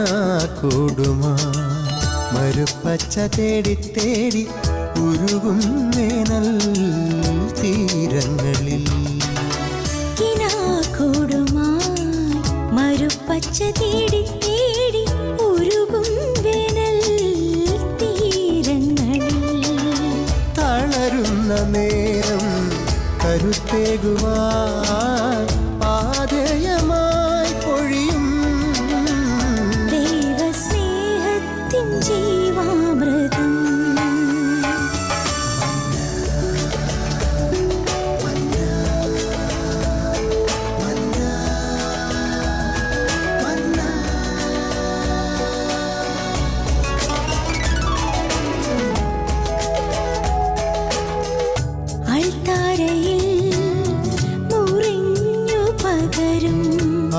കിനാക്കൂടുമാ മരുപ്പച്ച തേടി തേടി ഉരുകും വേനൽ തീരങ്ങളിൽ. കിനാക്കൂടുമായി മരുപ്പച്ച തേടി തേടി ഉരുകും വേനൽ തീരങ്ങളിൽ. തളരുന്ന നേരം കരുത്തേകുവാൻ പാതയമായി പൊഴിയും ദൈവസ്നേഹത്തിൻ ജീവാമൃതം.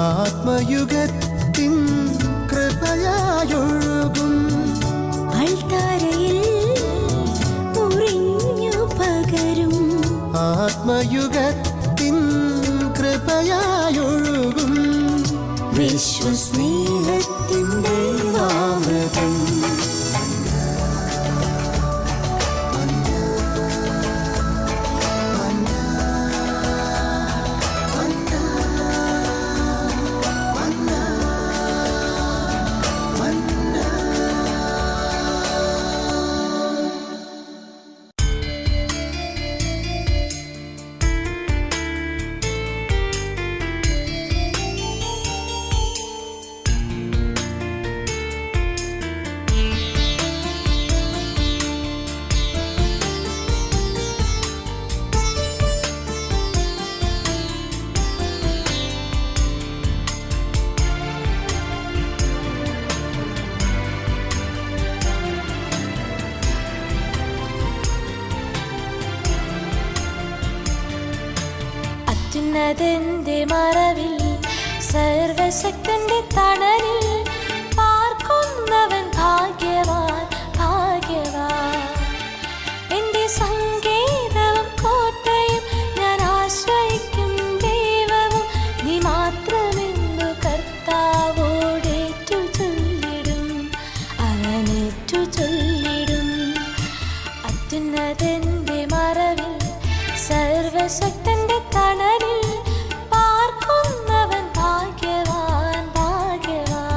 ആത്മയുഗത്തിൻ കൃപയായൊഴുകും അൾത്താരയിൽ മുറിഞ്ഞു പകരും. ആത്മയുഗത്തിൻ കൃപയായൊഴുകും വിശ്വസ്നേഹത്തിൻ ദൈവാമൃതം. അത്യുന്നതന്റെ മറവിൽ സർവശക്തന്റെ തണലിൽ പാർക്കുന്നവൻ ഭാഗ്യവാൻ ഭാഗ്യവാൻ. എന്റെ സങ്കേതവും കോട്ടയും ഞാൻ ആശ്രയിക്കും ദൈവവും നീ മാത്രമെന്നു കർത്താവോടേറ്റു ചൊല്ലിടും അവനേറ്റു ചൊല്ലിടും. അത്യുന്നതന്റെ മറവിൽ സർവശക്തന്റെ തണലിൽ പാർക്കുന്നവൻ ഭാഗ്യവാൻ ഭാഗ്യവാൻ.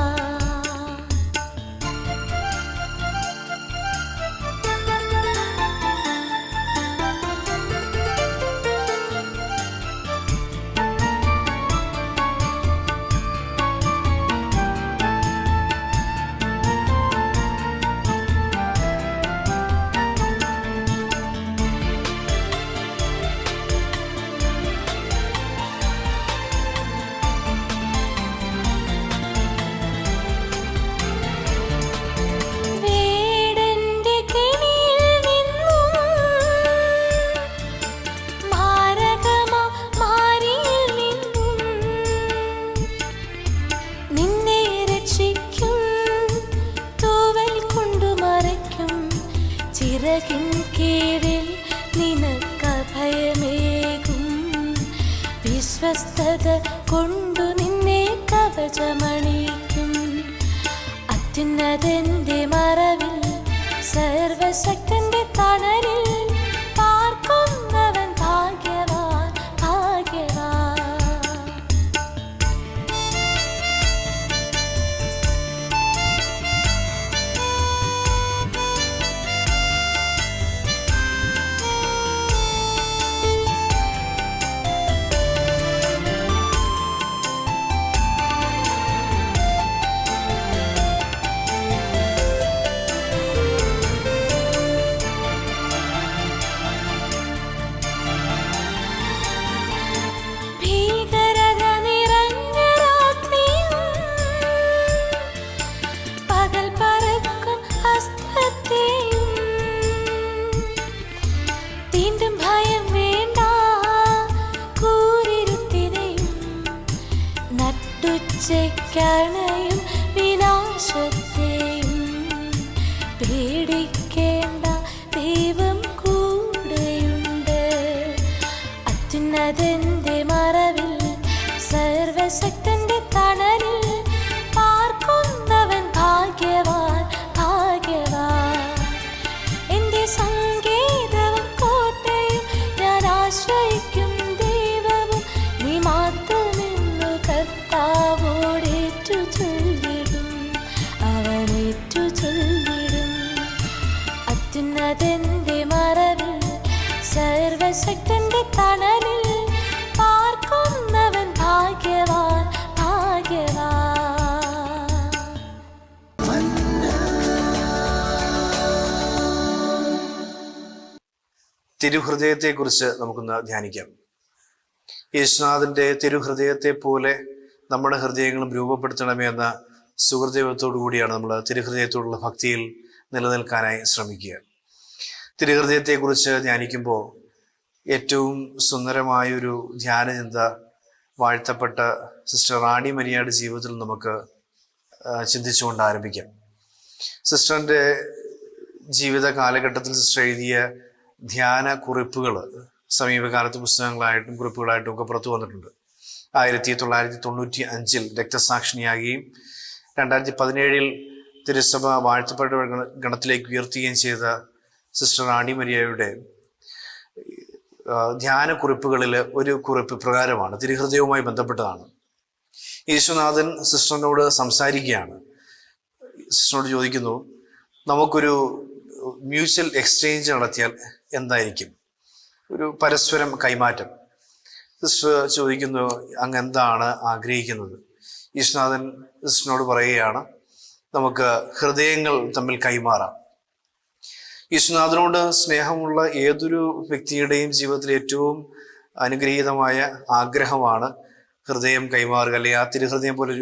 ചിറകിൻ കീഴിൽ നിനക്കഭയമേകും വിശ്വസ്തത കൊണ്ടു നിന്നെ കവചമണിക്കും. അത്യുന്നതന്റെ മറവിൽ സർവശക്തന്റെ തണലിൽ പാർക്കുന്നവൻ ഭാഗ്യവാൻ ഭാഗ്യവാൻ. നട്ടുച്ചയ്ക്കണയും വിനാശത്തെയും പേടിക്കേണ്ട ദൈവം കൂടെയുണ്ട്. അത്യുന്നതന്റെ മറവിൽ സർവശക്തന്റെ തണലിൽ പാർക്കുന്നവൻ തിരുഹൃദയത്തെക്കുറിച്ച് നമുക്കൊന്ന് ധ്യാനിക്കാം. യേശുനാഥൻ്റെ തിരുഹൃദയത്തെ പോലെ നമ്മുടെ ഹൃദയങ്ങളും രൂപപ്പെടുത്തണമേ എന്ന സുഹൃദൈവത്തോടു കൂടിയാണ് നമ്മൾ തിരുഹൃദയത്തോടുള്ള ഭക്തിയിൽ നിലനിൽക്കാനായി ശ്രമിക്കുക. തിരുഹൃദയത്തെക്കുറിച്ച് ധ്യാനിക്കുമ്പോൾ ഏറ്റവും സുന്ദരമായൊരു ധ്യാനചിന്ത വാഴ്ത്തപ്പെട്ട സിസ്റ്റർ റാണി മരിയയുടെ ജീവിതത്തിൽ നമുക്ക് ചിന്തിച്ചുകൊണ്ട് ആരംഭിക്കാം. സിസ്റ്ററിൻ്റെ ജീവിത കാലഘട്ടത്തിൽ സിസ്റ്റർ എഴുതിയ ധ്യാന കുറിപ്പുകൾ സമീപകാലത്ത് പുസ്തകങ്ങളായിട്ടും കുറിപ്പുകളായിട്ടും ഒക്കെ പുറത്തു വന്നിട്ടുണ്ട്. 1995 രക്തസാക്ഷിണിയാകുകയും 2017 തിരുസഭ വാഴ്ത്തപ്പെട്ട ഗണത്തിലേക്ക് ഉയർത്തുകയും ചെയ്ത സിസ്റ്റർ റാണി മരിയയുടെ ധ്യാന കുറിപ്പുകളിൽ ഒരു കുറിപ്പ് പ്രകാരമാണ്, തിരുഹൃദയവുമായി ബന്ധപ്പെട്ടതാണ്. യേശുനാഥൻ സിസ്റ്ററിനോട് സംസാരിക്കുകയാണ്. സിസ്റ്ററിനോട് ചോദിക്കുന്നു, നമുക്കൊരു മ്യൂച്വൽ എക്സ്ചേഞ്ച് നടത്തിയാൽ എന്തായിരിക്കും? ഒരു പരസ്പരം കൈമാറ്റം. സിസ്റ്റർ ചോദിക്കുന്നു, അങ്ങ് എന്താണ് ആഗ്രഹിക്കുന്നത്? യേശുനാഥൻ സിസ്റ്ററിനോട് പറയുകയാണ്, നമുക്ക് ഹൃദയങ്ങൾ തമ്മിൽ കൈമാറാം. യേശുനാഥനോട് സ്നേഹമുള്ള ഏതൊരു വ്യക്തിയുടെയും ജീവിതത്തിൽ ഏറ്റവും അനുഗ്രഹീതമായ ആഗ്രഹമാണ് ഹൃദയം കൈമാറുക, അല്ലെങ്കിൽ ആ തിരുഹൃദയം പോലെ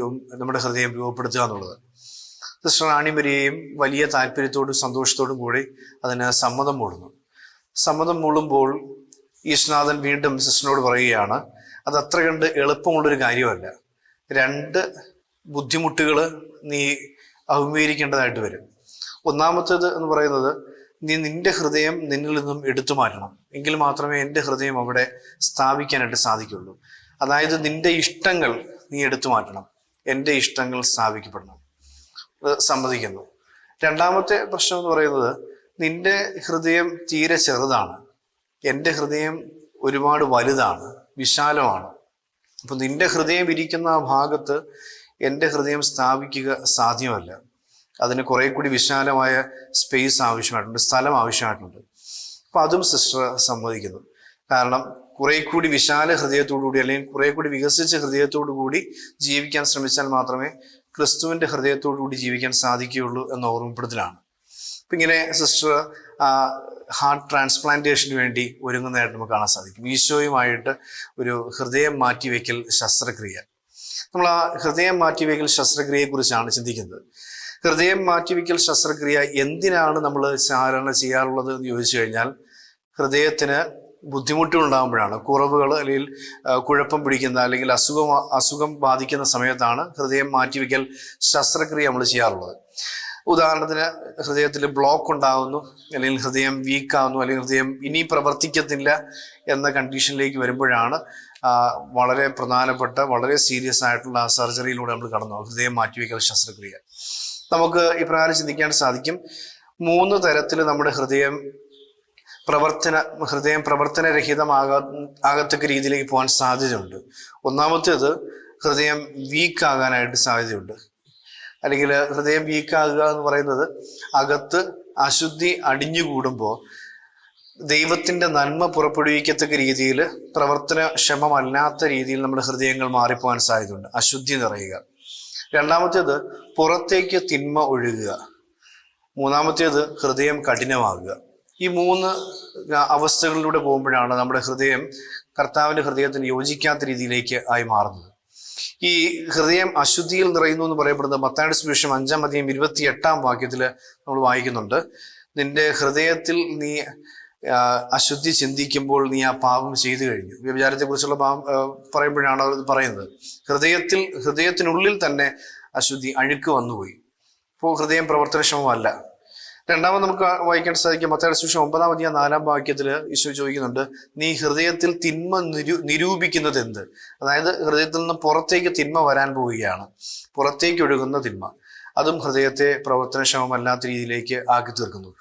നമ്മുടെ ഹൃദയം രൂപപ്പെടുത്തുക എന്നുള്ളത്. സിസ്റ്റർ റാണി മരിയയും വലിയ താല്പര്യത്തോടും സന്തോഷത്തോടും കൂടി അതിന് സമ്മതം മൂളുന്നു. സമ്മതം മൂളുമ്പോൾ യേശുനാഥൻ വീണ്ടും സിസ്റ്ററിനോട് പറയുകയാണ്, അത് അത്ര കണ്ട് എളുപ്പമുള്ളൊരു കാര്യമല്ല. 2 ബുദ്ധിമുട്ടുകൾ നീ അഭിമുഖീകരിക്കേണ്ടതായിട്ട് വരും. ഒന്നാമത്തേത് എന്ന് പറയുന്നത്, നീ നിന്റെ ഹൃദയം നിന്നിൽ നിന്നും എടുത്തു മാറ്റണം. എങ്കിൽ മാത്രമേ എൻ്റെ ഹൃദയം അവിടെ സ്ഥാപിക്കാനായിട്ട് സാധിക്കുള്ളൂ. അതായത് നിന്റെ ഇഷ്ടങ്ങൾ നീ എടുത്തു മാറ്റണം, എൻ്റെ ഇഷ്ടങ്ങൾ സ്ഥാപിക്കപ്പെടണം. സമ്മതിക്കുന്നു. രണ്ടാമത്തെ പ്രശ്നം എന്ന് പറയുന്നത്, നിന്റെ ഹൃദയം തീരെ ചെറുതാണ്, എൻ്റെ ഹൃദയം ഒരുപാട് വലുതാണ്, വിശാലമാണ്. അപ്പം നിന്റെ ഹൃദയം ഇരിക്കുന്ന ആ ഭാഗത്ത് എൻ്റെ ഹൃദയം സ്ഥാപിക്കുക സാധ്യമല്ല. അതിന് കുറെ കൂടി വിശാലമായ സ്പേസ് ആവശ്യമായിട്ടുണ്ട്, സ്ഥലം ആവശ്യമായിട്ടുണ്ട്. അപ്പം അതും സിസ്റ്റർ സമ്മതിക്കുന്നു. കാരണം കുറെ കൂടി വിശാല ഹൃദയത്തോടു കൂടി, അല്ലെങ്കിൽ കുറെ കൂടി വികസിച്ച ഹൃദയത്തോടു കൂടി ജീവിക്കാൻ ശ്രമിച്ചാൽ മാത്രമേ ക്രിസ്തുവിൻ്റെ ഹൃദയത്തോടു കൂടി ജീവിക്കാൻ സാധിക്കുകയുള്ളൂ എന്ന ഓർമ്മപ്പെടുത്തലാണ്. അപ്പം ഇങ്ങനെ സിസ്റ്റർ ഹാർട്ട് ട്രാൻസ്പ്ലാന്റേഷന് വേണ്ടി ഒരുങ്ങുന്നതായിട്ട് നമുക്ക് കാണാൻ സാധിക്കും. ഈശോയുമായിട്ട് ഒരു ഹൃദയം മാറ്റിവെക്കൽ ശസ്ത്രക്രിയ. നമ്മൾ ആ ഹൃദയം മാറ്റിവെക്കൽ ശസ്ത്രക്രിയയെക്കുറിച്ചാണ് ചിന്തിക്കുന്നത്. ഹൃദയം മാറ്റിവെക്കൽ ശസ്ത്രക്രിയ എന്തിനാണ് നമ്മൾ സാധാരണ ചെയ്യാറുള്ളത് എന്ന് ചോദിച്ചു കഴിഞ്ഞാൽ, ഹൃദയത്തിന് ബുദ്ധിമുട്ടുകൾ ഉണ്ടാകുമ്പോഴാണ്, കുറവുകൾ അല്ലെങ്കിൽ കുഴപ്പം പിടിക്കുന്ന അല്ലെങ്കിൽ അസുഖം ബാധിക്കുന്ന സമയത്താണ് ഹൃദയം മാറ്റിവെക്കൽ ശസ്ത്രക്രിയ നമ്മൾ ചെയ്യാറുള്ളത്. ഉദാഹരണത്തിന്, ഹൃദയത്തിൽ ബ്ലോക്ക് ഉണ്ടാകുന്നു, അല്ലെങ്കിൽ ഹൃദയം വീക്കാവുന്നു, അല്ലെങ്കിൽ ഹൃദയം ഇനി പ്രവർത്തിക്കത്തില്ല എന്ന കണ്ടീഷനിലേക്ക് വരുമ്പോഴാണ് വളരെ പ്രധാനപ്പെട്ട, വളരെ സീരിയസ് ആയിട്ടുള്ള സർജറിയിലൂടെ നമ്മൾ കടന്നു ഹൃദയം മാറ്റിവെക്കൽ ശസ്ത്രക്രിയ. നമുക്ക് ഇപ്രകാരം ചിന്തിക്കാൻ സാധിക്കും. 3 തരത്തിൽ നമ്മുടെ ഹൃദയം പ്രവർത്തനരഹിതമാകത്തക്ക രീതിയിലേക്ക് പോകാൻ സാധ്യതയുണ്ട്. ഒന്നാമത്തേത്, ഹൃദയം വീക്കാകാനായിട്ട് സാധ്യതയുണ്ട്. അല്ലെങ്കിൽ ഹൃദയം വീക്കാകുക എന്ന് പറയുന്നത്, അകത്ത് അശുദ്ധി അടിഞ്ഞുകൂടുമ്പോൾ ദൈവത്തിൻ്റെ നന്മ പുറപ്പെടുവിക്കത്തക്ക രീതിയിൽ പ്രവർത്തനക്ഷമമല്ലാത്ത രീതിയിൽ നമ്മുടെ ഹൃദയങ്ങൾ മാറിപ്പോകാൻ സാധ്യതയുണ്ട്, അശുദ്ധി നിറയുക. രണ്ടാമത്തേത്, പുറത്തേക്ക് തിന്മ ഒഴുകുക. മൂന്നാമത്തേത്, ഹൃദയം കഠിനമാകുക. ഈ 3 അവസ്ഥകളിലൂടെ പോകുമ്പോഴാണ് നമ്മുടെ ഹൃദയം കർത്താവിൻ്റെ ഹൃദയത്തിന് യോജിക്കാത്ത രീതിയിലേക്ക് ആയി മാറുന്നത്. ഈ ഹൃദയം അശുദ്ധിയിൽ നിറയുന്നു എന്ന് പറയപ്പെടുന്നത് മത്തായിയുടെ സുവിശേഷം 5:28 നമ്മൾ വായിക്കുന്നുണ്ട്. നിന്റെ ഹൃദയത്തിൽ നീ അശുദ്ധി ചിന്തിക്കുമ്പോൾ നീ ആ പാപം ചെയ്തു കഴിഞ്ഞു. വ്യഭിചാരത്തെക്കുറിച്ചുള്ള പാപം പറയുമ്പോഴാണ് അത് പറയുന്നത്. ഹൃദയത്തിനുള്ളിൽ തന്നെ അശുദ്ധി, അഴുക്ക് വന്നുപോയി. അപ്പോൾ ഹൃദയം പ്രവർത്തനക്ഷമമല്ല. രണ്ടാമത് നമുക്ക് വായിക്കാൻ സാധിക്കും, മത്തായിയുടെ സുവിശേഷം 9:4 ഈശോ ചോദിക്കുന്നുണ്ട്, നീ ഹൃദയത്തിൽ തിന്മ നിരൂപിക്കുന്നത് എന്ത്? അതായത് ഹൃദയത്തിൽ നിന്ന് പുറത്തേക്ക് തിന്മ വരാൻ പോവുകയാണ്, പുറത്തേക്ക് ഒഴുകുന്ന തിന്മ. അതും ഹൃദയത്തെ പ്രവർത്തനക്ഷമമല്ലാത്ത രീതിയിലേക്ക് ആക്കി തീർക്കുന്നു.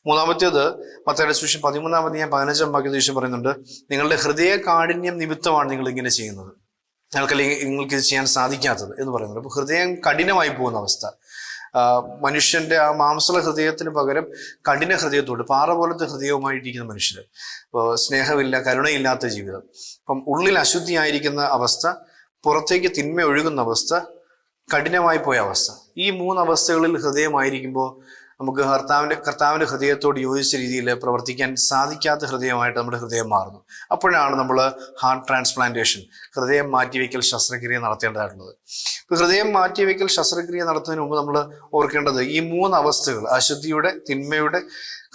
മൂന്നാമത്തേത്, മത്തായിയുടെ സുവിശേഷം 13:15 ഈശോ പറയുന്നുണ്ട്, നിങ്ങളുടെ ഹൃദയ കാഠിന്യം നിമിത്തമാണ് നിങ്ങൾ ഇങ്ങനെ ചെയ്യുന്നത്, നിങ്ങൾക്ക് ഇത് ചെയ്യാൻ സാധിക്കാത്തത് എന്ന് പറയുന്നത്. അപ്പോൾ ഹൃദയം കഠിനമായി പോകുന്ന അവസ്ഥ. മനുഷ്യന്റെ ആ മാംസള ഹൃദയത്തിന് പകരം കഠിന ഹൃദയത്തോട്, പാറ പോലത്തെ ഹൃദയവുമായിട്ടിരിക്കുന്ന മനുഷ്യർ. ഇപ്പോൾ സ്നേഹമില്ല, കരുണയില്ലാത്ത ജീവിതം. അപ്പം ഉള്ളിൽ അശുദ്ധിയായിരിക്കുന്ന അവസ്ഥ, പുറത്തേക്ക് തിന്മ ഒഴുകുന്ന അവസ്ഥ, കഠിനമായി പോയ അവസ്ഥ. ഈ 3 അവസ്ഥകളിൽ ഹൃദയമായിരിക്കുമ്പോൾ നമുക്ക് കർത്താവിൻ്റെ ഹൃദയത്തോട് യോജിച്ച രീതിയിൽ പ്രവർത്തിക്കാൻ സാധിക്കാത്ത ഹൃദയമായിട്ട് നമ്മുടെ ഹൃദയം മാറുന്നു. അപ്പോഴാണ് നമ്മൾ ഹാർട്ട് ട്രാൻസ്പ്ലാന്റേഷൻ, ഹൃദയം മാറ്റിവെക്കൽ ശസ്ത്രക്രിയ നടത്തേണ്ടതായിട്ടുള്ളത്. ഇപ്പോൾ ഹൃദയം മാറ്റിവെക്കൽ ശസ്ത്രക്രിയ നടത്തുന്നതിന് മുമ്പ് നമ്മൾ ഓർക്കേണ്ടത് ഈ 3 അവസ്ഥകൾ, അശുദ്ധിയുടെ, തിന്മയുടെ,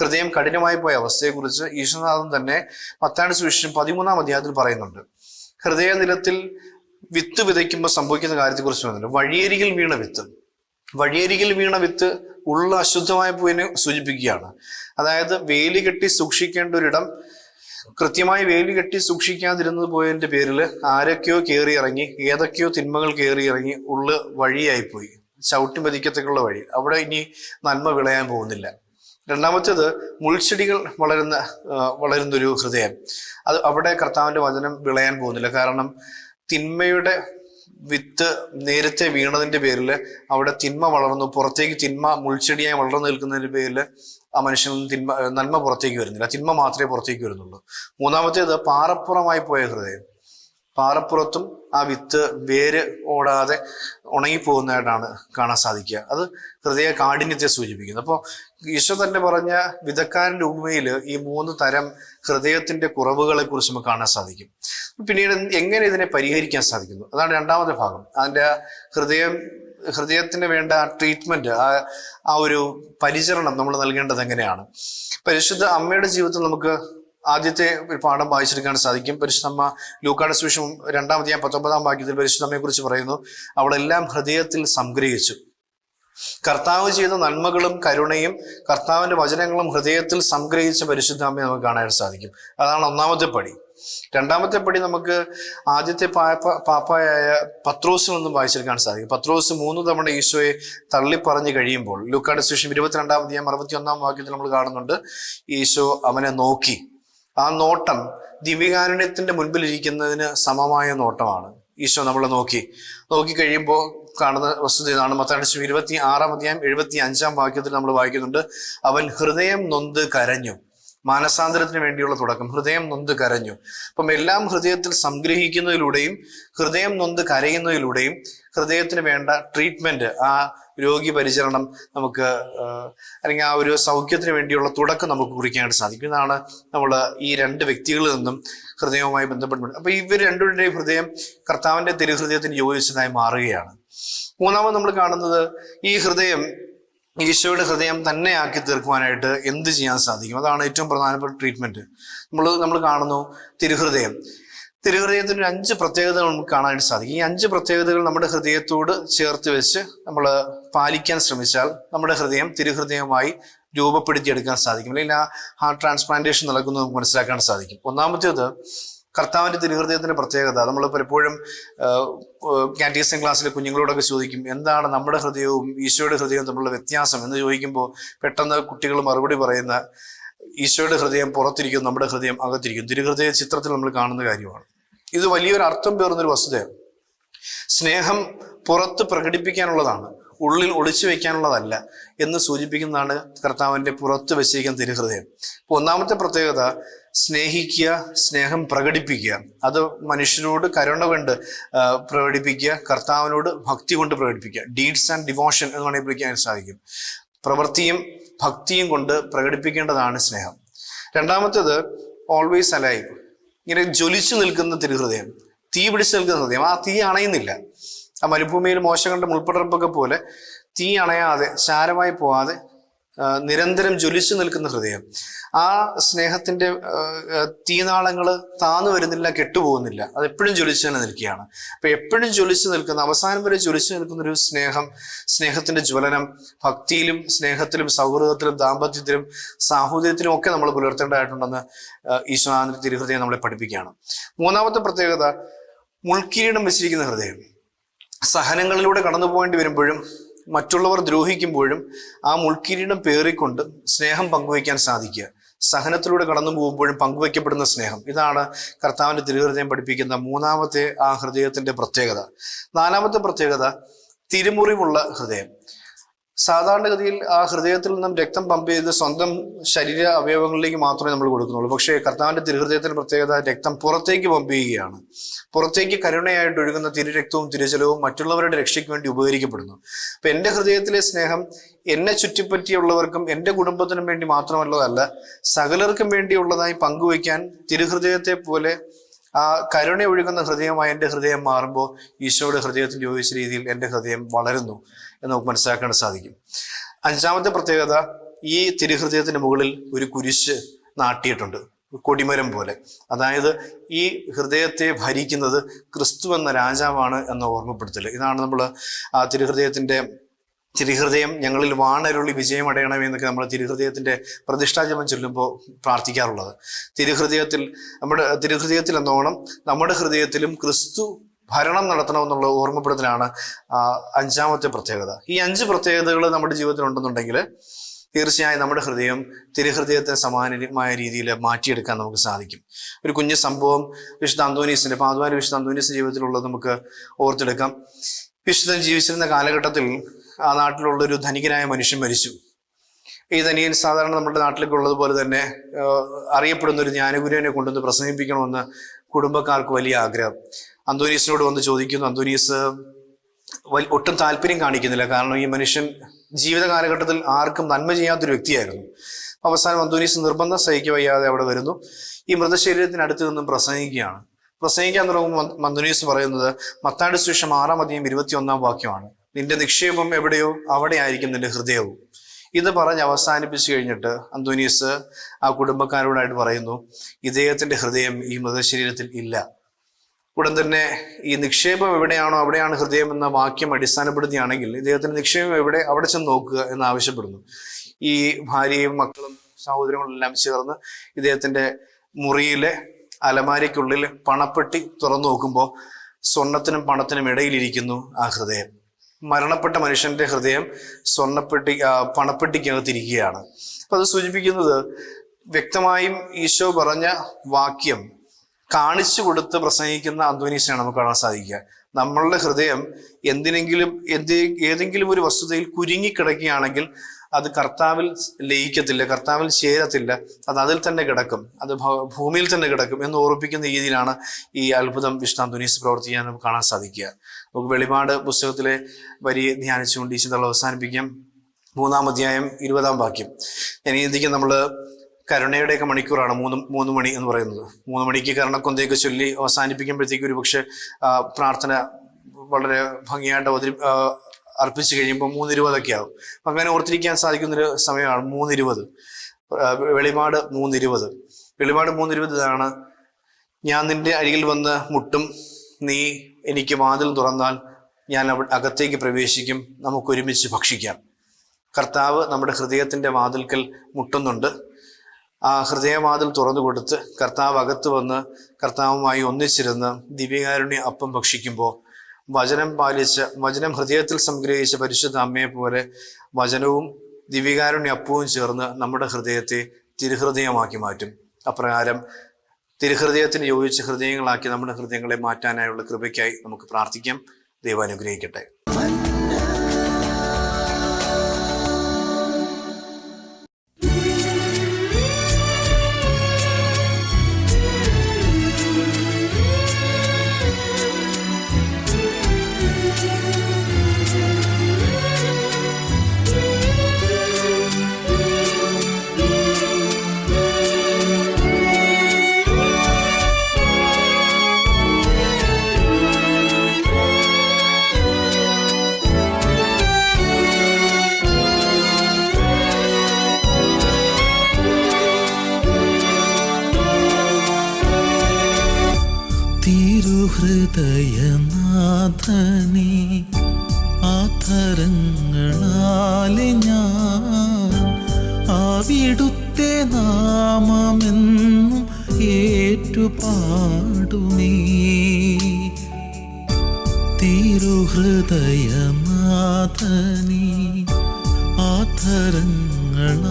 ഹൃദയം കഠിനമായി പോയ അവസ്ഥയെക്കുറിച്ച് ഈശ്വരനാഥൻ തന്നെ മത്തായിയുടെ സുവിശേഷം 13-ാം അധ്യായത്തിൽ പറയുന്നുണ്ട്. ഹൃദയനിലത്തിൽ വിത്ത് വിതയ്ക്കുമ്പോൾ സംഭവിക്കുന്ന കാര്യത്തെക്കുറിച്ച് പറയുന്നുണ്ട്. വഴിയരികിൽ വീണ വിത്ത് ഉള്ള അശുദ്ധമായ പൂവിനെ സൂചിപ്പിക്കുകയാണ്. അതായത് വേലി കെട്ടി സൂക്ഷിക്കേണ്ട ഒരിടം കൃത്യമായി വേലി കെട്ടി സൂക്ഷിക്കാതിരുന്നത് പോയതിന്റെ പേരിൽ ആരൊക്കെയോ കയറി ഇറങ്ങി, ഏതൊക്കെയോ തിന്മകൾ കയറി ഇറങ്ങി വഴിയായിപ്പോയി, ചവിട്ടി മതിക്കത്തേക്കുള്ള വഴി. അവിടെ ഇനി നന്മ വിളയാൻ പോകുന്നില്ല. രണ്ടാമത്തേത് മുൾച്ചെടികൾ വളരുന്നൊരു ഹൃദയം. അവിടെ കർത്താവിന്റെ വചനം വിളയാൻ പോകുന്നില്ല. കാരണം തിന്മയുടെ വിത്ത് നേരത്തെ വീണതിന്റെ പേരിൽ അവിടെ തിന്മ വളർന്നു, പുറത്തേക്ക് തിന്മ മുൾച്ചെടിയായി വളർന്നു നിൽക്കുന്നതിന്റെ പേരിൽ ആ മനുഷ്യൻ നന്മ പുറത്തേക്ക് വരുന്നില്ല, തിന്മ മാത്രമേ പുറത്തേക്ക് വരുന്നുള്ളൂ. മൂന്നാമത്തേത് പാറപ്പുറമായി പോയ ഹൃദയം. പാറപ്പുറത്തും ആ വിത്ത് വേര് ഓടാതെ ഉണങ്ങിപ്പോകുന്നതായിട്ടാണ് കാണാൻ സാധിക്കുക. അത് ഹൃദയ കാഠിന്യത്തെ സൂചിപ്പിക്കുന്നു. അപ്പോൾ ഈശോ തന്നെ പറഞ്ഞ വിധക്കാരൻ്റെ ഉപമയിൽ ഈ 3 തരം ഹൃദയത്തിന്റെ കുറവുകളെ കുറിച്ച് നമുക്ക് കാണാൻ സാധിക്കും. പിന്നീട് എങ്ങനെ ഇതിനെ പരിഹരിക്കാൻ സാധിക്കുന്നു, അതാണ് രണ്ടാമത്തെ ഭാഗം. അതിൻ്റെ ഹൃദയത്തിന് വേണ്ട ട്രീറ്റ്മെന്റ്, ആ ഒരു പരിചരണം നമ്മൾ നൽകേണ്ടത് എങ്ങനെയാണ്. പരിശുദ്ധ അമ്മയുടെ ജീവിതത്തിൽ നമുക്ക് ആദ്യത്തെ ഒരു പാഠം വായിച്ചെടുക്കാൻ സാധിക്കും. പരിശുദ്ധ അമ്മ ലൂക്കായുടെ സുവിശേഷം 2-ാം അധ്യായം 19-ാം വാക്യത്തിൽ പരിശുദ്ധ അമ്മയെ കുറിച്ച് പറയുന്നു, അവളെല്ലാം ഹൃദയത്തിൽ സംഗ്രഹിച്ചു. കർത്താവ് ചെയ്ത നന്മകളും കരുണയും കർത്താവിന്റെ വചനങ്ങളും ഹൃദയത്തിൽ സംഗ്രഹിച്ച പരിശുദ്ധ അമ്മയെ നമുക്ക് കാണാൻ സാധിക്കും. അതാണ് ഒന്നാമത്തെ പടി. രണ്ടാമത്തെ പടി നമുക്ക് ആദ്യത്തെ പാപ്പായായ പത്രോസിൽ നിന്നും വായിച്ചെടുക്കാൻ സാധിക്കും. പത്രോസ് 3 തവണ ഈശോയെ തള്ളിപ്പറഞ്ഞു കഴിയുമ്പോൾ ലൂക്കായുടെ സുവിശേഷം 22-ാം അധ്യായം 61-ാം വാക്യത്തിൽ നമ്മൾ കാണുന്നുണ്ട്, ഈശോ അവനെ നോക്കി. ആ നോട്ടം ദിവ്യകാരുണ്യത്തിന്റെ മുൻപിൽ ഇരിക്കുന്നതിന് സമമായ നോട്ടമാണ്. ഈശോ നമ്മളെ നോക്കി കഴിയുമ്പോൾ കാണുന്ന വസ്തുത ഇതാണ്. മത്തായിയുടെ സുവിശേഷം 26-ാം അധ്യായം 75-ാം വാക്യത്തിൽ നമ്മൾ വായിക്കുന്നുണ്ട്, അവൻ ഹൃദയം നൊന്ത് കരഞ്ഞു. മാനസാന്തരത്തിന് വേണ്ടിയുള്ള തുടക്കം, ഹൃദയം നൊന്ത് കരഞ്ഞു. അപ്പം എല്ലാം ഹൃദയത്തിൽ സംഗ്രഹിക്കുന്നതിലൂടെയും ഹൃദയം നൊന്ത് കരയുന്നതിലൂടെയും ഹൃദയത്തിന് വേണ്ട ട്രീറ്റ്മെന്റ്, ആ രോഗി പരിചരണം നമുക്ക് അല്ലെങ്കിൽ ആ ഒരു സൗഖ്യത്തിന് വേണ്ടിയുള്ള തുടക്കം നമുക്ക് കുറിക്കാനായിട്ട് സാധിക്കും. ഇതാണ് നമ്മൾ ഈ 2 വ്യക്തികളിൽ നിന്നും ഹൃദയവുമായി ബന്ധപ്പെട്ട്. അപ്പൊ ഇവർ രണ്ടുപേരുടെയും ഹൃദയം കർത്താവിന്റെ തിരുഹൃദയത്തിന് യോജിച്ചതായി മാറുകയാണ്. മൂന്നാമത് നമ്മൾ കാണുന്നത്, ഈ ഹൃദയം ഈശോയുടെ ഹൃദയം തന്നെ ആക്കി തീർക്കുവാനായിട്ട് എന്ത് ചെയ്യാൻ സാധിക്കും, അതാണ് ഏറ്റവും പ്രധാനപ്പെട്ട ട്രീറ്റ്മെന്റ്. നമ്മൾ കാണുന്നു തിരുഹൃദയത്തിന് 5 പ്രത്യേകതകൾ നമുക്ക് കാണാനായിട്ട് സാധിക്കും. ഈ 5 പ്രത്യേകതകൾ നമ്മുടെ ഹൃദയത്തോട് ചേർത്ത് വെച്ച് നമ്മൾ പാലിക്കാൻ ശ്രമിച്ചാൽ നമ്മുടെ ഹൃദയം തിരുഹൃദയമായി രൂപപ്പെടുത്തിയെടുക്കാൻ സാധിക്കും. അല്ലെങ്കിൽ ആ ഹാർട്ട് ട്രാൻസ്പ്ലാന്റേഷൻ നടക്കുന്നത് നമുക്ക് മനസ്സിലാക്കാൻ സാധിക്കും. ഒന്നാമത്തേത്, കർത്താവിന്റെ തിരുഹൃദയത്തിന്റെ പ്രത്യേകത. നമ്മൾ പലപ്പോഴും കാറ്റഗിസം ക്ലാസ്സിലെ കുഞ്ഞുങ്ങളോടൊക്കെ ചോദിക്കും, എന്താണ് നമ്മുടെ ഹൃദയവും ഈശോയുടെ ഹൃദയവും തമ്മിലുള്ള വ്യത്യാസം എന്ന് ചോദിക്കുമ്പോൾ പെട്ടെന്ന് കുട്ടികൾ മറുപടി പറയുന്ന, ഈശോയുടെ ഹൃദയം പുറത്തിരിക്കും, നമ്മുടെ ഹൃദയം അകത്തിരിക്കും. തിരുഹൃദയ ചിത്രത്തിൽ നമ്മൾ കാണുന്ന കാര്യമാണ്. ഇത് വലിയൊരു അർത്ഥം പേർന്നൊരു വസ്തുതയാണ്. സ്നേഹം പുറത്ത് പ്രകടിപ്പിക്കാനുള്ളതാണ്, ഉള്ളിൽ ഒളിച്ചു വെക്കാനുള്ളതല്ല എന്ന് സൂചിപ്പിക്കുന്നതാണ് കർത്താവിന്റെ പുറത്ത് വെച്ചിരിക്കുന്ന തിരുഹൃദയം. അപ്പോൾ ഒന്നാമത്തെ പ്രത്യേകത, സ്നേഹിക്കുക, സ്നേഹം പ്രകടിപ്പിക്കുക. അത് മനുഷ്യരോട് കരുണ കൊണ്ട് പ്രകടിപ്പിക്കുക, കർത്താവിനോട് ഭക്തി കൊണ്ട് പ്രകടിപ്പിക്കുക. ഡീഡ്സ് ആൻഡ് ഡിവോഷൻ എന്ന് വേണമെങ്കിൽ വിളിക്കാൻ സാധിക്കും. പ്രവൃത്തിയും ഭക്തിയും കൊണ്ട് പ്രകടിപ്പിക്കേണ്ടതാണ് സ്നേഹം. രണ്ടാമത്തേത്, ഓൾവേസ് അലൈവ്. ഇങ്ങനെ ജ്വലിച്ചു നിൽക്കുന്ന തിരുഹൃദയം, തീ പിടിച്ചു നിൽക്കുന്ന ഹൃദയം. ആ തീ അണയുന്നില്ല. ആ മരുഭൂമിയിൽ മോശ കണ്ട മുൾപ്പടർപ്പൊക്കെ പോലെ തീ അണയാതെ, ശാരമായി പോവാതെ നിരന്തരം ജ്വലിച്ചു നിൽക്കുന്ന ഹൃദയം. ആ സ്നേഹത്തിന്റെ തീനാളങ്ങൾ താന്നു വരുന്നില്ല, കെട്ടുപോകുന്നില്ല. അത് എപ്പോഴും ജ്വലിച്ചു തന്നെ നിൽക്കുകയാണ്. അപ്പൊ എപ്പോഴും ജ്വലിച്ചു നിൽക്കുന്ന, അവസാനം വരെ ജ്വലിച്ചു നിൽക്കുന്ന ഒരു സ്നേഹത്തിന്റെ ജ്വലനം ഭക്തിയിലും സ്നേഹത്തിലും സൗഹൃദത്തിലും ദാമ്പത്യത്തിലും സാഹോദര്യത്തിലും ഒക്കെ നമ്മൾ പുലർത്തേണ്ടതായിട്ടുണ്ടെന്ന് ഈശോനാഥന്റെ തിരുഹൃദയം നമ്മളെ പഠിപ്പിക്കുകയാണ്. മൂന്നാമത്തെ പ്രത്യേകത, മുൾക്കിരീടം വെച്ചിരിക്കുന്ന ഹൃദയം. സഹനങ്ങളിലൂടെ കടന്നു പോകേണ്ടി വരുമ്പോഴും മറ്റുള്ളവർ ദ്രോഹിക്കുമ്പോഴും ആ മുൾക്കിരീടം പേറിക്കൊണ്ട് സ്നേഹം പങ്കുവയ്ക്കാൻ സാധിക്കുക. സഹനത്തിലൂടെ കടന്നു പോകുമ്പോഴും പങ്കുവയ്ക്കപ്പെടുന്ന സ്നേഹം. ഇതാണ് കർത്താവിന്റെ തിരുഹൃദയം പഠിപ്പിക്കുന്ന മൂന്നാമത്തെ ആ ഹൃദയത്തിന്റെ പ്രത്യേകത. നാലാമത്തെ പ്രത്യേകത, തിരുമുറിവുള്ള ഹൃദയം. സാധാരണഗതിയിൽ ആ ഹൃദയത്തിൽ നിന്നും രക്തം പമ്പ് ചെയ്ത് സ്വന്തം ശരീര അവയവങ്ങളിലേക്ക് മാത്രമേ നമ്മൾ കൊടുക്കുന്നുള്ളൂ. പക്ഷേ കർത്താവിന്റെ തിരുഹൃദയത്തിന്റെ പ്രത്യേകത രക്തം പുറത്തേക്ക് പമ്പ് ചെയ്യുകയാണ്. പുറത്തേക്ക് കരുണയായിട്ട് ഒഴുകുന്ന തിരുരക്തവും തിരുജലവും മറ്റുള്ളവരുടെ രക്ഷയ്ക്ക് വേണ്ടി ഉപകരിക്കപ്പെടുന്നു. അപ്പൊ എൻ്റെ ഹൃദയത്തിലെ സ്നേഹം എന്നെ ചുറ്റിപ്പറ്റിയുള്ളവർക്കും എൻ്റെ കുടുംബത്തിനും വേണ്ടി മാത്രമല്ലതല്ല, സകലർക്കും വേണ്ടിയുള്ളതായി പങ്കുവയ്ക്കാൻ തിരുഹൃദയത്തെ പോലെ ആ കരുണ ഒഴുകുന്ന ഹൃദയമായി എൻ്റെ ഹൃദയം മാറുമ്പോൾ ഈശോയുടെ ഹൃദയത്തിന് യോജിച്ച രീതിയിൽ എൻ്റെ ഹൃദയം വളരുന്നു എന്ന് നമുക്ക് മനസ്സിലാക്കാൻ സാധിക്കും. അഞ്ചാമത്തെ പ്രത്യേകത, ഈ തിരുഹൃദയത്തിന് മുകളിൽ ഒരു കുരിശ് നാട്ടിയിട്ടുണ്ട്, കൊടിമരം പോലെ. അതായത് ഈ ഹൃദയത്തെ ഭരിക്കുന്നത് ക്രിസ്തു എന്ന രാജാവാണ് എന്ന ഓർമ്മപ്പെടുത്തൽ. ഇതാണ് നമ്മൾ ആ തിരുഹൃദയം ഞങ്ങളിൽ വാണരുളി വിജയം അടയണമേ എന്നൊക്കെ നമ്മൾ തിരുഹൃദയത്തിന്റെ പ്രതിഷ്ഠാജപം ചൊല്ലുമ്പോൾ പ്രാർത്ഥിക്കാറുള്ളത്. തിരുഹൃദയത്തിൽ എന്നോണം നമ്മുടെ ഹൃദയത്തിലും ക്രിസ്തു ഭരണം നടത്തണമെന്നുള്ള ഓർമ്മപ്പെടുത്തലാണ് അഞ്ചാമത്തെ പ്രത്യേകത. ഈ 5 പ്രത്യേകതകൾ നമ്മുടെ ജീവിതത്തിൽ ഉണ്ടെന്നുണ്ടെങ്കിൽ തീർച്ചയായും നമ്മുടെ ഹൃദയം തിരുഹൃദയത്തെ സമാനമായ രീതിയിൽ മാറ്റിയെടുക്കാൻ നമുക്ക് സാധിക്കും. ഒരു കുഞ്ഞു സംഭവം വിശുദ്ധ അന്തോനീസിന്റെ, പാതുവാന വിശുദ്ധ അന്തോനീസിന്റെ ജീവിതത്തിലുള്ളത് നമുക്ക് ഓർത്തെടുക്കാം. വിശുദ്ധൻ ജീവിച്ചിരുന്ന കാലഘട്ടത്തിൽ ആ നാട്ടിലുള്ളൊരു ധനികനായ മനുഷ്യൻ മരിച്ചു. ഈ ധനികൻ സാധാരണ നമ്മുടെ നാട്ടിലേക്ക് ഉള്ളതുപോലെ തന്നെ അറിയപ്പെടുന്ന ഒരു ജ്ഞാനഗുരുവിനെ കൊണ്ടുവന്ന് പ്രസംഗിപ്പിക്കണമെന്ന് കുടുംബക്കാർക്ക് വലിയ ആഗ്രഹം. അന്തോനീസിനോട് വന്ന് ചോദിക്കുന്നു. അന്തോനീസ് ഒട്ടും താല്പര്യം കാണിക്കുന്നില്ല. കാരണം ഈ മനുഷ്യൻ ജീവിത കാലഘട്ടത്തിൽ ആർക്കും നന്മ ചെയ്യാത്തൊരു വ്യക്തിയായിരുന്നു. അവസാനം അന്തോനീസ് നിർബന്ധം സഹിക്കുക വയ്യാതെ അവിടെ വരുന്നു. ഈ മൃതശരീരത്തിനടുത്ത് നിന്നും പ്രസംഗിക്കുകയാണ്. പ്രസംഗിക്കാൻ തുടങ്ങുമ്പോൾ അന്തോനീസ് പറയുന്നത് മത്തായിയുടെ സുവിശേഷം 6-21 വാക്യമാണ്. നിന്റെ നിക്ഷേപം എവിടെയോ അവിടെ ആയിരിക്കും നിന്റെ ഹൃദയവും. ഇത് പറഞ്ഞ് അവസാനിപ്പിച്ചു കഴിഞ്ഞിട്ട് അന്തോനീസ് ആ കുടുംബക്കാരോടായിട്ട് പറയുന്നു, ഇദ്ദേഹത്തിന്റെ ഹൃദയം ഈ മൃതശരീരത്തിൽ ഇല്ല. ഉടൻ തന്നെ ഈ നിക്ഷേപം എവിടെയാണോ അവിടെയാണ് ഹൃദയം എന്ന വാക്യം അടിസ്ഥാനപ്പെടുത്തിയാണെങ്കിൽ ഇദ്ദേഹത്തിന്റെ നിക്ഷേപം എവിടെ, അവിടെ ചെന്ന് നോക്കുക എന്ന് ആവശ്യപ്പെടുന്നു. ഈ ഭാര്യയും മക്കളും സഹോദരങ്ങളും എല്ലാം ചേർന്ന് ഇദ്ദേഹത്തിന്റെ മുറിയിലെ അലമാരയ്ക്കുള്ളിൽ പണപ്പെട്ടി തുറന്നു നോക്കുമ്പോൾ സ്വർണത്തിനും പണത്തിനും ഇടയിലിരിക്കുന്നു ആ ഹൃദയം. മരണപ്പെട്ട മനുഷ്യന്റെ ഹൃദയം പണപ്പെട്ടിക്കകത്തിരിക്കുകയാണ്. അപ്പൊ അത് സൂചിപ്പിക്കുന്നത് വ്യക്തമായും ഈശോ പറഞ്ഞ വാക്യം കാണിച്ചു കൊടുത്ത് പ്രസംഗിക്കുന്ന അന്തോനീസിനെ നമുക്ക് കാണാൻ സാധിക്കുക. നമ്മളുടെ ഹൃദയം ഏതെങ്കിലും ഒരു വസ്തുതയിൽ കുരുങ്ങിക്കിടക്കുകയാണെങ്കിൽ അത് കർത്താവിൽ ലയിക്കത്തില്ല, കർത്താവിൽ ചേരത്തില്ല, അത് അതിൽ തന്നെ കിടക്കും, അത് ഭൂമിയിൽ തന്നെ കിടക്കും എന്ന് ഓർപ്പിക്കുന്ന രീതിയിലാണ് ഈ അത്ഭുതം വിശുദ്ധ അന്തോനീസ് പ്രവർത്തിക്കാൻ നമുക്ക് കാണാൻ സാധിക്കുക. നമുക്ക് വെളിപാട് പുസ്തകത്തിലെ വരി ധ്യാനിച്ചുകൊണ്ട് ഈ ചിന്തകൾ അവസാനിപ്പിക്കാം. 3-ാം അധ്യായം 20-ാം വാക്യം. ഞാൻ ചിന്തിക്കും, നമ്മൾ കരുണയുടെയൊക്കെ മണിക്കൂറാണ് 3 മണി എന്ന് പറയുന്നത്. 3 മണിക്ക് കരുണക്കൊന്തയൊക്കെ ചൊല്ലി അവസാനിപ്പിക്കുമ്പോഴത്തേക്ക് ഒരു പക്ഷെ പ്രാർത്ഥന വളരെ ഭംഗിയായിട്ട് അർപ്പിച്ചു കഴിയുമ്പോൾ 3:20 ആവും. അങ്ങനെ ഓർത്തിരിക്കാൻ സാധിക്കുന്നൊരു സമയമാണ് 3:20. വെളിപാട് 3:20. വെളിപാട് 3:20 ഇതാണ്: ഞാൻ നിന്റെ അരികിൽ വന്ന് മുട്ടും, നീ എനിക്ക് വാതിൽ തുറന്നാൽ ഞാൻ അകത്തേക്ക് പ്രവേശിക്കും, നമുക്കൊരുമിച്ച് ഭക്ഷിക്കാം. കർത്താവ് നമ്മുടെ ഹൃദയത്തിന്റെ വാതിൽക്കൽ മുട്ടുന്നുണ്ട്. ആ ഹൃദയവാതിൽ തുറന്നു കൊടുത്ത് കർത്താവ് അകത്ത് വന്ന് കർത്താവുമായി ഒന്നിച്ചിരുന്ന് ദിവ്യകാരുണ്യ അപ്പം ഭക്ഷിക്കുമ്പോൾ വചനം ഹൃദയത്തിൽ സംഗ്രഹിച്ച പരിശുദ്ധ അമ്മയെ പോലെ വചനവും ദിവ്യകാരുണ്യ അപ്പവും ചേർന്ന് നമ്മുടെ ഹൃദയത്തെ തിരുഹൃദയമാക്കി മാറ്റും. അപ്രകാരം തിരുഹൃദയത്തിന് യോജിച്ച ഹൃദയങ്ങളാക്കി നമ്മുടെ ഹൃദയങ്ങളെ മാറ്റാനായുള്ള കൃപയ്ക്കായി നമുക്ക് പ്രാർത്ഥിക്കാം. ദൈവം അനുഗ്രഹിക്കട്ടെ. ഹൃദയനാഥനെ ആധരങ്ങളാലെ ഞാൻ അവിടുത്തെ നാമമെന്നും ഏറ്റുപാടുമേ. തിരുഹൃദയനാഥനെ ആധരങ്ങളാലെ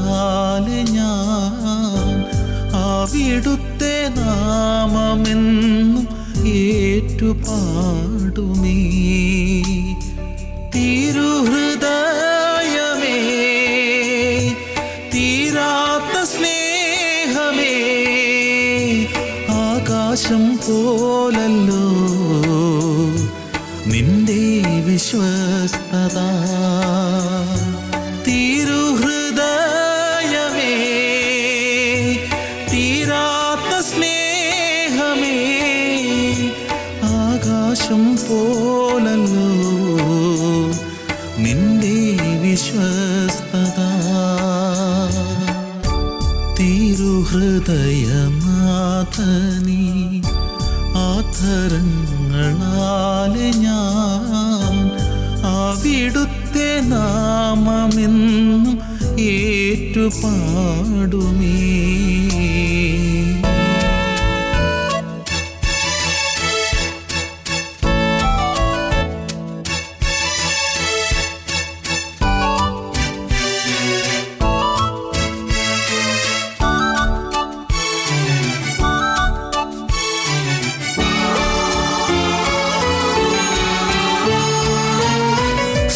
ഞാൻ അവിടുത്തെ നാമമെന്നും ഏറ്റുപാടുമേ. തിരുഹൃദയമേ ആകാശം പോലല്ലോ നിന്റെ വിശ്വസ്തത. തിരുഹൃദയമേ, തീരാത്ത സ്നേഹമേ, ആകാശം പോലല്ലോ നിന്റെ വിശ്വസ്തത. തിരുഹൃദയനാഥനീ, ആധരങ്ങളാലെ ഞാൻ അവിടുത്തെ നാമമെന്നും ഏറ്റുപാടുമേ.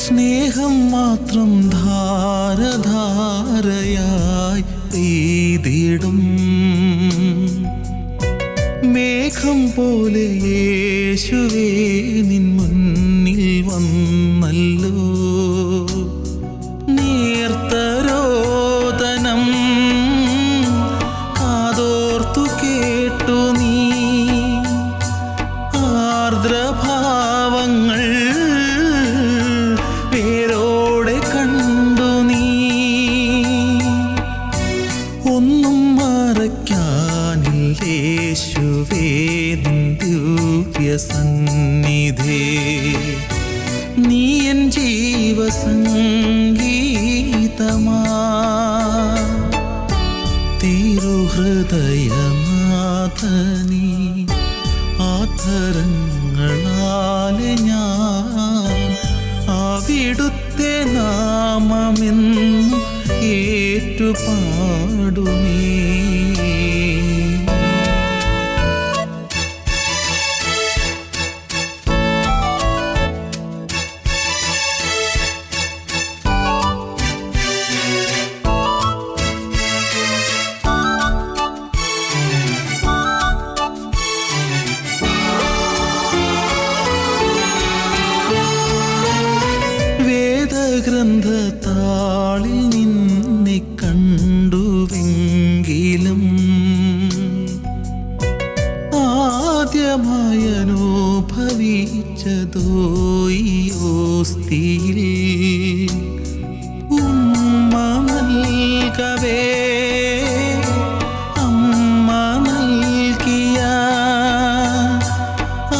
സ്നേഹം മാത്രം ധാരധാരയായി പെയ്തിടും മേഘം പോലെ യേശുവേ നിൻ മുന്നിൽ വന്നല്ലോ. നേർത്തരോദനം കാതോർത്തു കേട്ടു നീ, ആർദ്രഭാവങ്ങൾ പേരോടെ കണ്ടു നീ. ഒന്നും മറയ്ക്കാനില്ലേശുവേ നിൻ ദിവ്യസന്നിധേ. നീ എൻ ജീവസംഗീതമാ. തിരുഹൃദയനാഥനീ, ആധരങ്ങളാലെ ഞാൻ അവിടുത്തെ നാമമെന്നും ഏറ്റുപാടുമേ. വേദഗ്രന്ഥത്താളിൽ നിന്നെ കണ്ടുവെങ്കിലും ആദ്യമായി അനുഭവിച്ചതോ ഈ ഓസ്തിയിൽ ഉമ്മ നൽകവേ അമ്മ നൽകിയ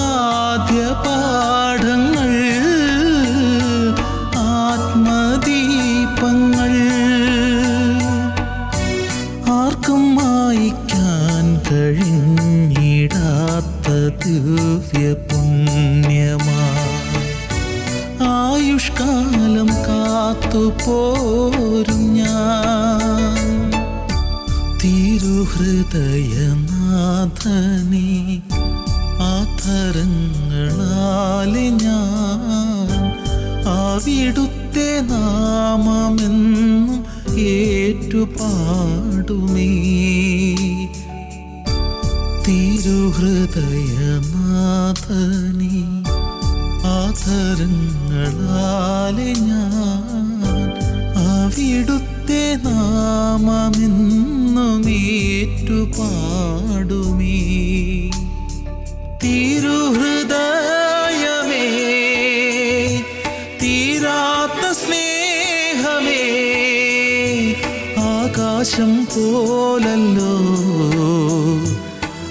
ആദ്യ പാഠങ്ങൾ, ആത്മദീപങ്ങൾ. ആർക്കും മായ്ക്കാൻ കഴിഞ്ഞിടാത്ത ദിവ്യപുണ്യമാ ആയുഷ്കാലം കാത്തുപോരും ഞാൻ. തിരുഹൃദയനാഥനീ, ആധരങ്ങളാലെ ഞാൻ അവിടുത്തെ നാമമെന്നും ഏറ്റുപാടുമേ. തിരുഹൃദയനാഥനീ, ആധരങ്ങളാലെ ഞാൻ അവിടുത്തെ നാമമെന്നും ഏറ്റുപാടുമേ. തിരുഹൃദയമേ, തീരാത്ത സ്നേഹമേ, ആകാശം പോലല്ലോ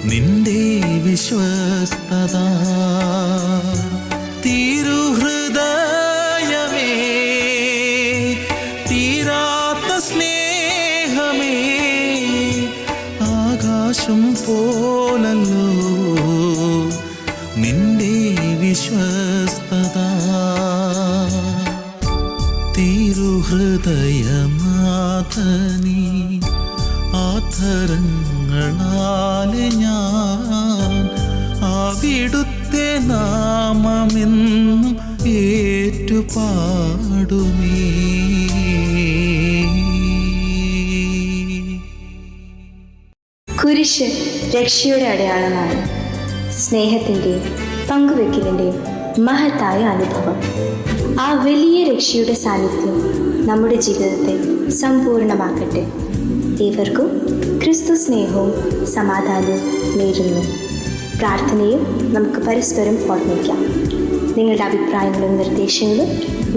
നിന്റെ വിശ്വസ്തത. തിരുഹൃദയമേ, തീരാത്ത സ്നേഹമേ, ആകാശം പോലല്ലോ നിന്റെ വിശ്വസ്തത. തിരുഹൃദയനാഥനീ, ആധരങ്ങളാലെ ഞാൻ അവിടുത്തെ നാമമെന്നും ഏറ്റുപാടുമേ. കുരിശ് രക്ഷയുടെ അടയാളമാണ്. സ്നേഹത്തിൻ്റെയും പങ്കുവെക്കലിൻ്റെയും മഹത്തായ അനുഭവം. ആ വലിയ രക്ഷയുടെ സാന്നിധ്യം നമ്മുടെ ജീവിതത്തെ സമ്പൂർണ്ണമാക്കട്ടെ. ഏവർക്കും ക്രിസ്തു സ്നേഹവും സമാധാനവും നേരുന്നു. പ്രാർത്ഥനയിൽ നമുക്ക് പരസ്പരം ഓർമ്മിക്കാം. നിങ്ങളുടെ അഭിപ്രായങ്ങളും നിർദ്ദേശങ്ങളും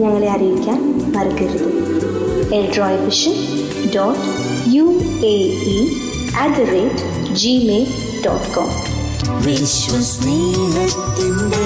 ഞങ്ങളെ അറിയിക്കാൻ മറക്കരുത്. eldroyvision.uae@gmail.com. വിശ്വസ്നേഹത്തിൻ്റെ